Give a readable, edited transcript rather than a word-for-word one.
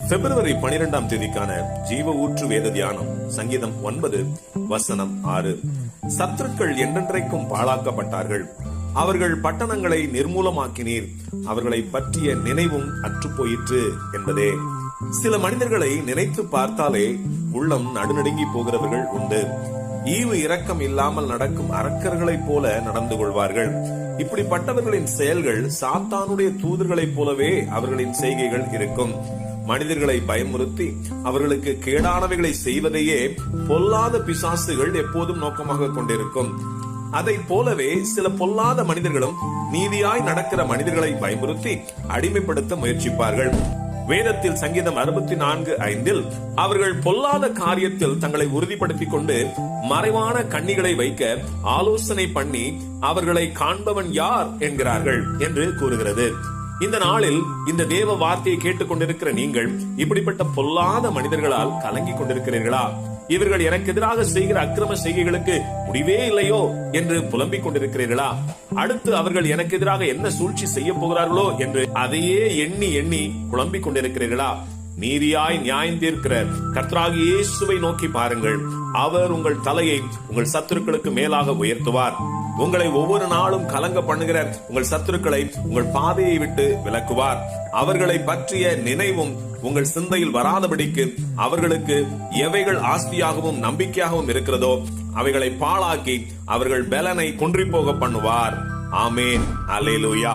பிப்ரவரி 12ஆம் தேதிக்கான ஜீவ ஊற்று வேத தியானம் சங்கீதம் 9:6. சத்துருக்கள் என்றென்றைக்கும் பாழாக்கப்பட்டார்கள். அவர்கள் பட்டணங்களை நிர்மூலமாக்கினீர். அவர்களை பற்றிய நினைவும் அற்றுப்போயிற்று என்பதே. சில மனிதர்களை நினைத்து பார்த்தாலே உள்ளம் நடுநடுங்கி போகிறவர்கள் உண்டு. ஈவு இரக்கம் இல்லாமல் நடக்கும் அரக்கர்களைப் போல நடந்து கொள்வார்கள். இப்படிப்பட்டவர்களின் செயல்கள் சாத்தானுடைய தூதர்களைப் போலவே அவர்களின் செய்கைகள் இருக்கும். மனிதர்களை பயமுறுத்தி அவர்களுக்கு கேடானவைகளை செய்வதையே பொல்லாத பிசாசுகள் எப்போதும் நோக்கமாக கொண்டிருக்கும். அதை போலவே சில பொல்லாத மனிதர்களும் நீதியாய் நடக்கிற மனிதர்களை பயமுறுத்தி அடிமைப்படுத்த முயற்சிப்பார்கள். வேதத்தில் சங்கீதம் 64:5 அவர்கள் பொல்லாத காரியத்தில் தங்களை உறுதிப்படுத்திக் கொண்டு மறைவான கண்ணிகளை வைக்க ஆலோசனை பண்ணி அவர்களை காண்பவன் யார் என்கிறார்கள் என்று கூறுகிறது. இந்த நாளில் இந்த தேவ வார்த்தையை கேட்டுக் கொண்டிருக்கிற நீங்கள் இப்படிப்பட்ட பொல்லாத மனிதர்களால் கலங்கி கொண்டிருக்கிறீர்களா? இவர்கள் எனக்கு எதிராக செய்கிற அக்கிரம செய்கைகளுக்கு முடிவே இல்லையோ என்று புலம்பிக் கொண்டிருக்கிறீர்களா? அடுத்து அவர்கள் எனக்கு எதிராக என்ன சூழ்ச்சி செய்ய போகிறார்களோ என்று அதையே எண்ணி எண்ணி புலம்பிக் கொண்டிருக்கிறீர்களா? நீதியாய் நியாயம் தீர்க்கிற கர்த்தராகிய இயேசுவை நோக்கி பாருங்கள். அவர் உங்கள் தலையை உங்கள் சத்துருக்களுக்கு மேலாக உயர்த்துவார். உங்களை ஒவ்வொரு நாளும் கலங்க பண்ணுகிற உங்கள் சத்துருக்களை உங்கள் பாதையை விட்டு விலக்குவார். அவர்களை பற்றிய நினைவும் உங்கள் சிந்தையில் வராதபடிக்கு அவர்களுக்கு எவைகள் ஆஸ்தியாகவும் நம்பிக்கையாகவும் இருக்கிறதோ அவைகளை பாழாக்கி அவர்கள் பலனை குன்றி போக பண்ணுவார். ஆமேன். அல்லேலூயா.